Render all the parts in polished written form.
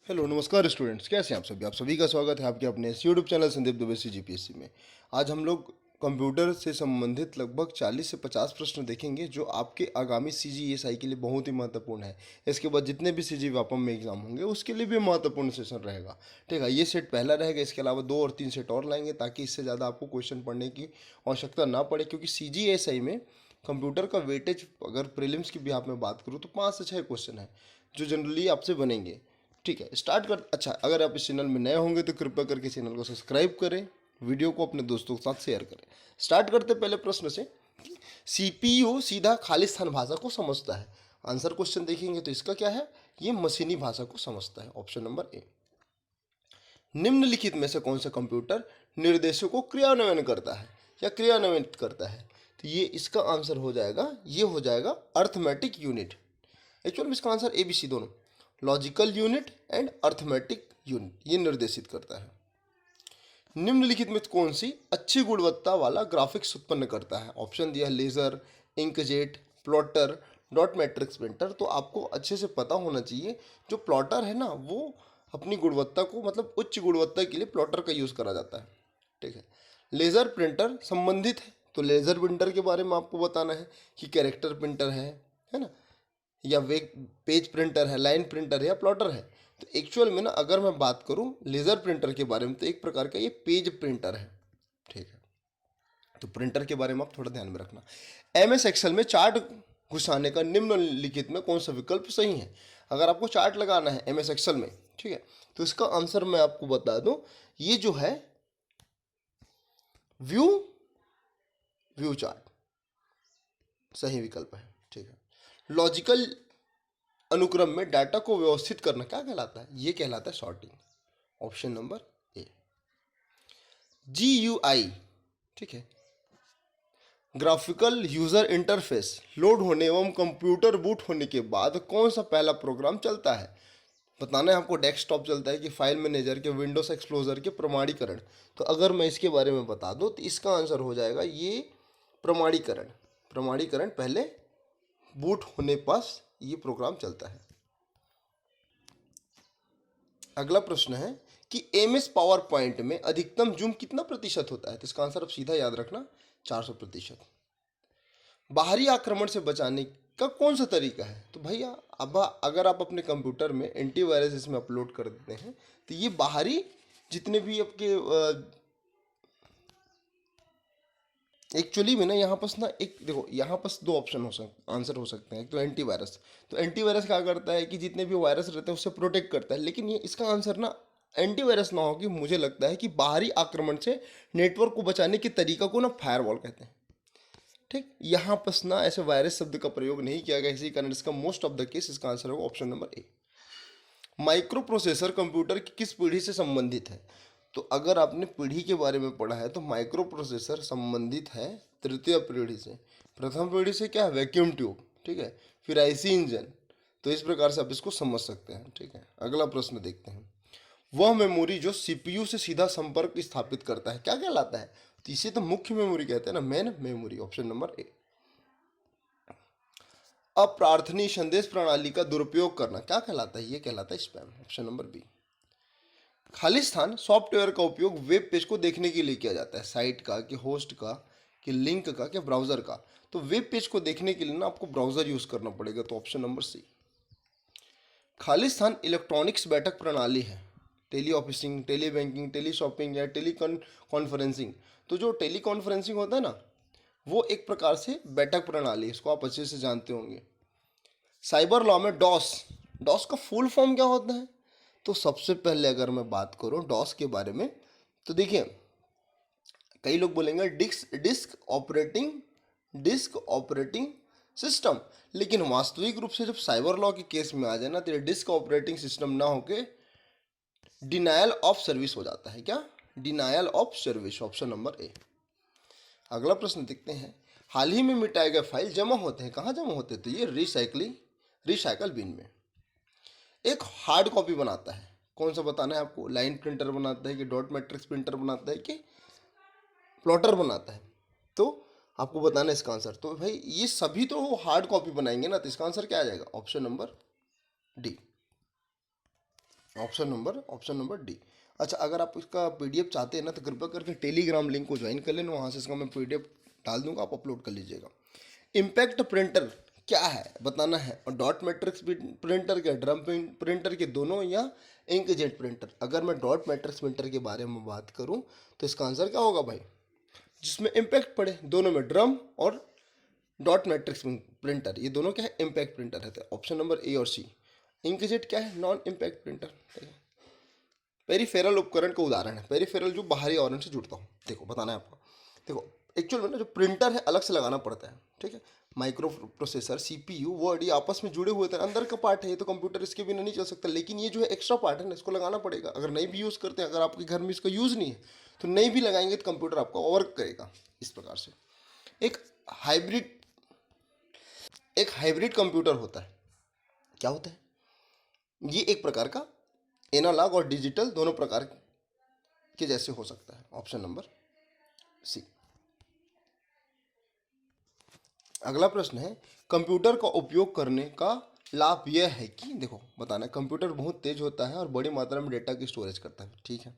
Hello नमस्कार students, कैसे हैं आप सभी का स्वागत है आपके अपने इस YouTube channel Sandeep Dubey GPSC में। आज हम लोग कंप्यूटर से संबंधित लगभग 40 से 50 प्रश्न देखेंगे जो आपके आगामी सीजीएसआई के लिए बहुत ही महत्वपूर्ण है। इसके बाद जितने भी सीजी व्यापम में एग्जाम होंगे उसके लिए भी महत्वपूर्ण सेशन रहेगा। ठीक है, ये सेट पहला रहेगा, इसके अलावा 2 और 3 सेट और लाएंगे ताकि इससे ज़्यादा आपको क्वेश्चन पढ़ने की आवश्यकता ना पड़े, क्योंकि सीजीएसआई में कंप्यूटर का वेटेज अगर प्रीलिम्स की भी आप में बात करूँ तो 5 से 6 क्वेश्चन है जो जनरली आपसे बनेंगे। ठीक है, स्टार्ट कर। अच्छा, अगर आप इस चैनल में नए होंगे तो कृपया करके चैनल को सब्सक्राइब करें, वीडियो को अपने दोस्तों के साथ शेयर करें। स्टार्ट करते पहले प्रश्न से। सीपीयू सीधा खालिस्तान भाषा को समझता है। आंसर क्वेश्चन देखेंगे तो इसका क्या है, ये मशीनी भाषा को समझता है। ऑप्शन नंबर ए। निम्नलिखित में से कौन सा कंप्यूटर निर्देशों को क्रियान्वयन करता है या क्रियान्वित करता है? तो ये इसका आंसर हो जाएगा, ये हो जाएगा अर्थमेटिक यूनिट। एक्चुअल में इसका आंसर ए बी सी दोनों, logical unit and arithmetic unit, ये निर्देशित करता है। निम्नलिखित में कौन सी अच्छी गुणवत्ता वाला ग्राफिक्स उत्पन्न करता है? ऑप्शन दिया laser, inkjet, plotter, dot matrix printer. तो आपको अच्छे से पता होना चाहिए, जो प्लॉटर है ना वो अपनी गुणवत्ता को, मतलब उच्च गुणवत्ता के लिए प्लॉटर का यूज़ करा जाता है। ठीक है, लेज़र प्रिंटर संबंधित है तो लेज़र प्रिंटर के बारे में आपको बताना है कि कैरेक्टर प्रिंटर है ना, या वे पेज प्रिंटर है, लाइन प्रिंटर है या प्लॉटर है। तो एक्चुअल में ना अगर मैं बात करूं लेज़र प्रिंटर के बारे में तो एक प्रकार का ये पेज प्रिंटर है। ठीक है, तो प्रिंटर के बारे में आप थोड़ा ध्यान में रखना। एमएस एक्सेल में चार्ट घुसाने का निम्नलिखित में कौन सा विकल्प सही है? अगर आपको चार्ट लगाना है एमएस एक्सेल में, ठीक है, तो इसका आंसर मैं आपको बता दूं, ये जो है व्यू व्यू चार्ट सही विकल्प है। ठीक है, लॉजिकल अनुक्रम में डाटा को व्यवस्थित करना क्या कहलाता है? ये कहलाता है सॉर्टिंग। ऑप्शन नंबर ए। GUI, ठीक है, ग्राफिकल यूजर इंटरफेस लोड होने एवं कंप्यूटर बूट होने के बाद कौन सा पहला प्रोग्राम चलता है? बताना है आपको, डेस्कटॉप चलता है कि फाइल मैनेजर के, विंडोज एक्सप्लोजर के प्रमाणीकरण। तो अगर मैं इसके बारे में बता दूं तो इसका आंसर हो जाएगा ये प्रमाणीकरण। प्रमाणीकरण पहले बूट होने पास ये प्रोग्राम चलता है। अगला प्रश्न है कि एमएस पावर पॉइंट में अधिकतम जूम कितना प्रतिशत होता है? तो इसका आंसर अब सीधा याद रखना, 400%। बाहरी आक्रमण से बचाने का कौन सा तरीका है? तो भैया अब अगर आप अपने कंप्यूटर में एंटीवायरस इसमें अपलोड कर देते हैं तो ये बाहरी जितने भी आपके एक्चुअली में ना यहाँ पास ना एक देखो, यहाँ पास 2 ऑप्शन आंसर हो सकते हैं। एक तो एंटीवायरस। तो एंटीवायरस क्या करता है कि जितने भी वायरस रहते हैं उससे प्रोटेक्ट करता है, लेकिन ये इसका आंसर ना एंटीवायरस ना होगी, मुझे लगता है कि बाहरी आक्रमण से नेटवर्क को बचाने के तरीका को ना फायरवॉल कहते हैं। ठीक, यहाँ पास ना ऐसे वायरस शब्द का प्रयोग नहीं किया गया, इसी कारण इसका मोस्ट ऑफ द केस इसका आंसर होगा ऑप्शन नंबर ए। माइक्रो प्रोसेसर कंप्यूटर की किस पीढ़ी से संबंधित है? तो अगर आपने पीढ़ी के बारे में पढ़ा है तो माइक्रो प्रोसेसर संबंधित है तृतीय पीढ़ी से। प्रथम पीढ़ी से क्या है? Vacuum tube. ठीक है, फिर आईसी इंजन। तो इस प्रकार से आप इसको समझ सकते हैं। ठीक है, अगला प्रश्न देखते हैं। वह मेमोरी जो सीपीयू से सीधा संपर्क स्थापित करता है क्या कहलाता है? तो इसे तो मुख्य मेमोरी कहते हैं ना, main memory. Option number A. अप्रार्थनीय संदेश प्रणाली का दुरुपयोग करना क्या कहलाता है? ये कहलाता है spam. Option number B. Khalistan software का उपयोग वेब पेज को देखने के लिए किया जाता है, साइट का कि होस्ट का कि लिंक का कि ब्राउजर का? तो वेब पेज को देखने के लिए ना आपको ब्राउजर यूज करना पड़ेगा, तो option number C. Khalistan electronics बैठक प्रणाली है, teleofficing, telebanking, teleshopping या टेली कॉन्फ्रेंसिंग। तो जो टेली कॉन्फ्रेंसिंग होता है ना वो एक प्रकार से बैठक प्रणाली है, इसको आप अच्छे से जानते होंगे। साइबर लॉ में डॉस, डॉस का फुल फॉर्म क्या होता है? तो सबसे पहले अगर मैं बात करूं डॉस के बारे में तो देखिए, कई लोग बोलेंगे डिस्क ऑपरेटिंग सिस्टम, लेकिन वास्तविक रूप से जब साइबर लॉ के केस में आ जाए ना तो ये डिस्क ऑपरेटिंग सिस्टम ना होके डिनायल ऑफ सर्विस हो जाता है। क्या? Denial of service. Option number ए। अगला प्रश्न देखते हैं। हाल ही में मिटाए गए फाइल जमा होते हैं, कहाँ जमा होते हैं? तो ये रिसाइकल बिन में। एक हार्ड कॉपी बनाता है, कौन सा बताना है आपको? लाइन प्रिंटर बनाता है कि डॉट मैट्रिक्स प्रिंटर बनाता है कि प्लॉटर बनाता है? तो आपको बताना है इसका आंसर। तो भाई ये सभी तो हार्ड कॉपी बनाएंगे ना, तो इसका आंसर क्या आ जाएगा? Option number D. Option number D. अच्छा, अगर आप इसका पीडीएफ चाहते हैं ना तो कृपया करके टेलीग्राम लिंक को ज्वाइन कर लेना, वहाँ से इसका मैं पीडीएफ डाल दूंगा, आप अपलोड कर लीजिएगा। इम्पैक्ट प्रिंटर क्या है बताना है, और डॉट मैट्रिक्स प्रिंटर के, ड्रम प्रिंटर के दोनों, या इंकजेट प्रिंटर। अगर मैं डॉट मैट्रिक्स प्रिंटर के बारे में बात करूं तो इसका आंसर क्या होगा भाई, जिसमें इम्पैक्ट पड़े, दोनों में, ड्रम और डॉट मैट्रिक्स प्रिंटर, ये दोनों क्या है, इम्पैक्ट प्रिंटर रहते हैं। ऑप्शन नंबर ए और सी। इंकजेट क्या है, नॉन इम्पैक्ट प्रिंटर। पेरीफेरल उपकरण का उदाहरण है, पेरीफेरल जो बाहरी आवरण से जुड़ता हो। देखो बताना है आपको, देखो एक्चुअल में ना जो प्रिंटर है अलग से लगाना पड़ता है, ठीक है। माइक्रो प्रोसेसर, सीपीयू, वर्ड, ये आपस में जुड़े हुए थे, अंदर का पार्ट है ये, तो कंप्यूटर इसके बिना नहीं चल सकता। लेकिन ये जो है एक्स्ट्रा पार्ट है ना, इसको लगाना पड़ेगा। अगर नहीं भी यूज़ करते हैं, अगर आपके घर में इसका यूज़ नहीं है तो नहीं भी लगाएंगे तो कंप्यूटर आपका वर्क करेगा इस प्रकार से। एक हाइब्रिड एक हाइब्रिड कंप्यूटर होता है, क्या होता है, ये एक प्रकार का एनालॉग और डिजिटल दोनों प्रकार के जैसे हो सकता है। Option number C. अगला प्रश्न है, कंप्यूटर का उपयोग करने का लाभ यह है कि, देखो बताना है, कंप्यूटर बहुत तेज होता है और बड़ी मात्रा में डेटा की स्टोरेज करता है, ठीक है।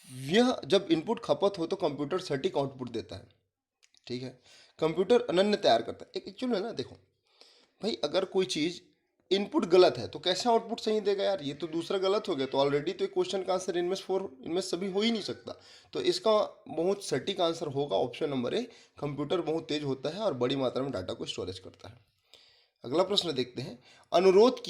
यह जब इनपुट खपत हो तो कंप्यूटर सटीक आउटपुट देता है, ठीक है। कंप्यूटर अनन्य तैयार करता है। एक एक्चुअल है ना, देखो भाई, अगर कोई चीज़ इनपुट गलत है तो कैसे आउटपुट सही देगा यार, ये तो दूसरा गलत हो गया। तो ऑलरेडी तो एक क्वेश्चन का आंसर इनमें सभी हो ही नहीं सकता। तो इसका बहुत सटीक आंसर होगा ऑप्शन नंबर ए, कंप्यूटर बहुत तेज होता है और बड़ी मात्रा में डाटा को स्टोरेज करता है। अगला प्रश्न देखते हैं, अनुरोध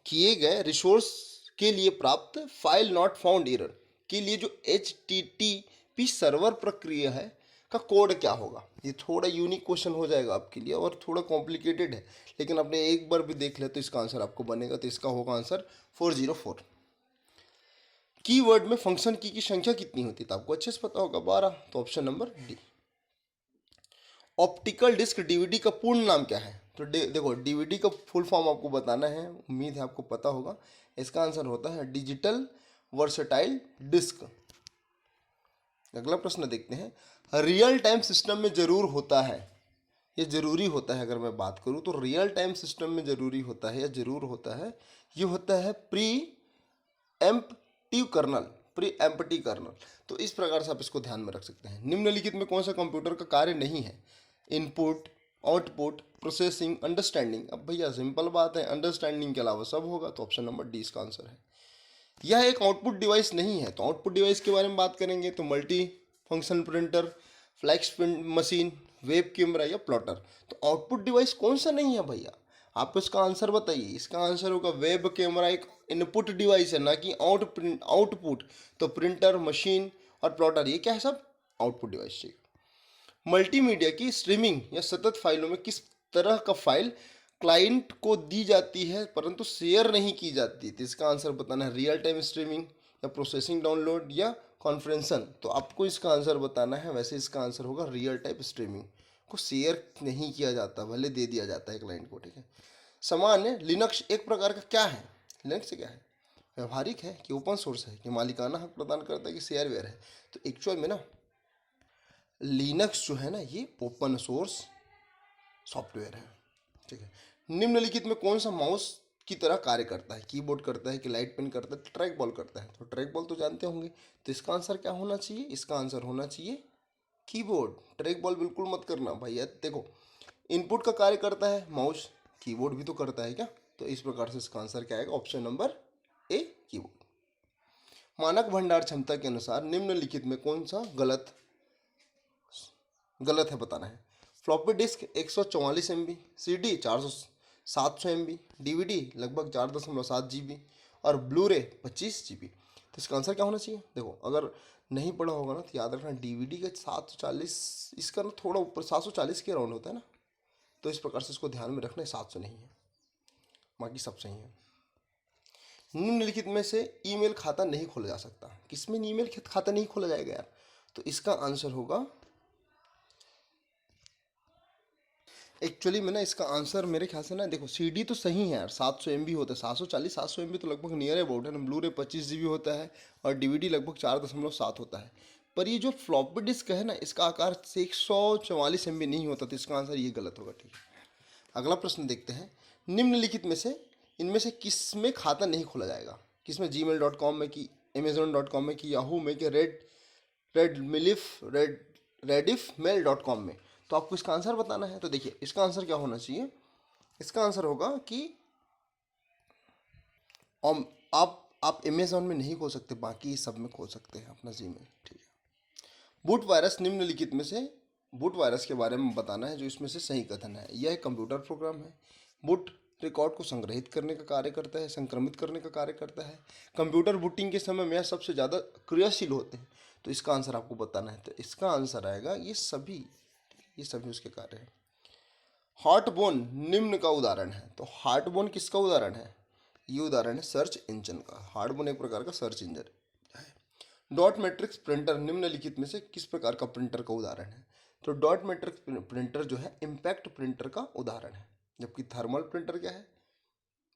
किए गए रिसोर्स के लिए प्राप्त फाइल नॉट फाउंड एरर के लिए जो HTTP सर्वर प्रक्रिया है का कोड क्या होगा। ये थोड़ा यूनिक क्वेश्चन हो जाएगा आपके लिए और थोड़ा कॉम्प्लिकेटेड है, लेकिन आपने एक बार भी देख लिया तो इसका आंसर आपको बनेगा। तो इसका होगा आंसर 404। कीवर्ड में फंक्शन की संख्या कितनी होती है, तो आपको अच्छे से पता होगा, 12। तो option number D. Optical disk DVD का पूर्ण नाम क्या है, तो देखो डीवीडी का फुल फॉर्म आपको बताना है, उम्मीद है आपको पता होगा। इसका आंसर होता है डिजिटल वर्सेटाइल डिस्क। अगला प्रश्न देखते हैं, रियल टाइम सिस्टम में जरूर होता है, ये जरूरी होता है, अगर मैं बात करूं तो रियल टाइम सिस्टम में जरूरी होता है या जरूर होता है, ये होता है preemptive kernel, pre empty kernel. तो इस प्रकार से आप इसको ध्यान में रख सकते हैं। निम्नलिखित में कौन सा कंप्यूटर का कार्य नहीं है, इनपुट, आउटपुट, प्रोसेसिंग, अंडरस्टैंडिंग। अब भैया सिंपल बात है, अंडरस्टैंडिंग के अलावा सब होगा, तो ऑप्शन नंबर डी इसका आंसर है। यह एक आउटपुट डिवाइस नहीं है, तो आउटपुट डिवाइस के बारे में बात करेंगे तो multi function printer, flex print machine, web camera या प्लॉटर। तो आउटपुट डिवाइस कौन सा नहीं है भैया, आप इसका आंसर बताइए। इसका आंसर होगा वेब कैमरा एक इनपुट डिवाइस है, ना कि आउटपुट। तो प्रिंटर, मशीन और प्लॉटर ये क्या है, सब आउटपुट डिवाइस चाहिए। मल्टीमीडिया की स्ट्रीमिंग या सतत फाइलों में किस तरह का फाइल क्लाइंट को दी जाती है परंतु शेयर नहीं की जाती, तो इसका आंसर बताना है, रियल टाइम स्ट्रीमिंग या प्रोसेसिंग डाउनलोड या कॉन्फ्रेंसन। तो आपको इसका आंसर बताना है। वैसे इसका आंसर होगा रियल टाइम स्ट्रीमिंग को शेयर नहीं किया जाता, भले दे दिया जाता है क्लाइंट को, ठीक है। सामान्य लिनक्स एक प्रकार का क्या है, लिनक्स क्या है, व्यवहारिक है कि ओपन सोर्स है कि मालिकाना हक प्रदान करता है कि शेयरवेयर है। तो एक्चुअल में ना लिनक्स जो है ना ये ओपन सोर्स सॉफ्टवेयर है, ठीक है। निम्नलिखित में कौन सा माउस की तरह कार्य करता है, कीबोर्ड करता है कि लाइट पेन करता है, ट्रैक बॉल करता है। तो ट्रैक बॉल तो जानते होंगे, तो इसका आंसर क्या होना चाहिए, इसका आंसर होना चाहिए कीबोर्ड। ट्रैक बॉल बिल्कुल मत करना भैया। देखो इनपुट का कार्य करता है माउस, कीबोर्ड भी तो करता है क्या, तो इस प्रकार से इसका आंसर क्या आएगा, ऑप्शन नंबर ए कीबोर्ड। मानक भंडार क्षमता के अनुसार निम्नलिखित में कौन सा गलत है बताना है। Floppy disk 144 MB, CD 700 MB, DVD लगभग 4.7 GB और ब्लू रे 25 GB। तो इसका आंसर क्या होना चाहिए, देखो अगर नहीं पढ़ा होगा ना तो याद रखना DVD का 740, इसका ना थोड़ा ऊपर 740 के राउंड होता है ना, तो इस प्रकार से इसको ध्यान में रखना है, 700 नहीं है, बाकी सब सही है। निम्नलिखित में से ईमेल खाता नहीं खोला जा सकता, किसमें ईमेल खाता नहीं खोला जाएगा यार, तो इसका आंसर होगा, एक्चुअली में ना इसका आंसर मेरे ख्याल से ना, देखो CD तो सही है यार, 700 MB होता है, 700 MB तो लगभग नियर अबाउट है ना। ब्लू रे 25 GB होता है और DVD लगभग 4.7 होता है। पर ये जो फ्लॉपी डिस्क है ना, इसका आकार से 144 MB नहीं होता, तो इसका आंसर ये गलत होगा, ठीक है। अगला प्रश्न देखते हैं, निम्नलिखित में से इनमें से किस में खाता नहीं खोला जाएगा? किस में, gmail.com में कि amazon.com में कि याहू में कि रेडिफ मेल.com में? तो आपको इसका आंसर बताना है। तो देखिए इसका आंसर क्या होना चाहिए, इसका आंसर होगा कि आप अमेजोन में नहीं खोल सकते, बाकी सब में खोल सकते हैं अपना जीमेल। ठीक है। बूट वायरस निम्नलिखित में से बूट वायरस के बारे में बताना है जो इसमें से सही कथन है। यह एक कंप्यूटर प्रोग्राम है। बूट रिकॉर्ड को संग्रहित करने का कार्य करता है, संक्रमित करने का कार्य करता है। कंप्यूटर बूटिंग के समय में यह सबसे ज़्यादा क्रियाशील होते हैं। तो इसका आंसर आपको बताना है। तो इसका आंसर आएगा ये सभी उसके कार्य हैं। हार्टबोन निम्न का उदाहरण है। तो हार्टबोन किसका उदाहरण है? ये उदाहरण है सर्च इंजन का। हार्टबोन एक प्रकार का सर्च इंजन है। डॉट मैट्रिक्स प्रिंटर निम्नलिखित में से किस प्रकार का प्रिंटर का उदाहरण है? तो डॉट मैट्रिक्स प्रिंटर जो है इम्पैक्ट प्रिंटर का उदाहरण है। जबकि थर्मल प्रिंटर क्या है?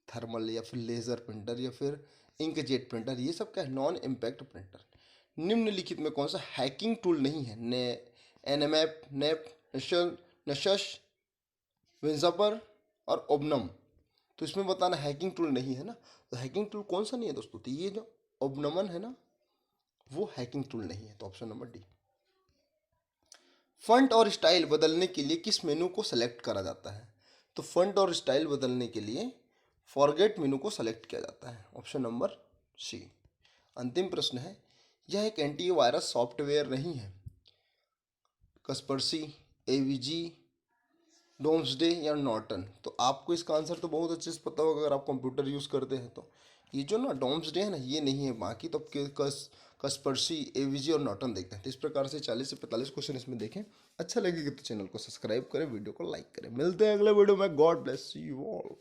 थर्मल या फिर लेजर प्रिंटर या फिर इंकजेट प्रिंटर, ये सब क्या है? Non impact printer. निम्नलिखित में कौन सा हैकिंग टूल नहीं है? एनएमएप, नेप, नशश, विंजापर और ओबनम। तो इसमें बताना हैकिंग टूल नहीं है ना। तो हैकिंग टूल कौन सा नहीं है दोस्तों? तो ये जो ओबनमन है ना, वो हैकिंग टूल नहीं है। तो ऑप्शन नंबर डी। फंट और स्टाइल बदलने के लिए किस मेनू को सेलेक्ट करा जाता है? तो फंट और स्टाइल बदलने के लिए फॉरगेट मेनू को सेलेक्ट किया जाता है। Option number C. अंतिम प्रश्न है, यह एक एंटीवायरस सॉफ्टवेयर नहीं है। कस्परसी, एवीजी, डोम्सडे या नॉर्टन? तो आपको इसका आंसर तो बहुत अच्छे से पता होगा अगर आप कंप्यूटर यूज़ करते हैं। तो ये जो ना डोम्सडे है ना, ये नहीं है। बाकी तो कस्परसी, एवीजी और नॉर्टन देखते हैं। तो इस प्रकार से 40 से 45 क्वेश्चन इसमें देखें। अच्छा लगेगा तो चैनल को सब्सक्राइब करें, वीडियो को लाइक करें। मिलते हैं अगले वीडियो में। God bless you all.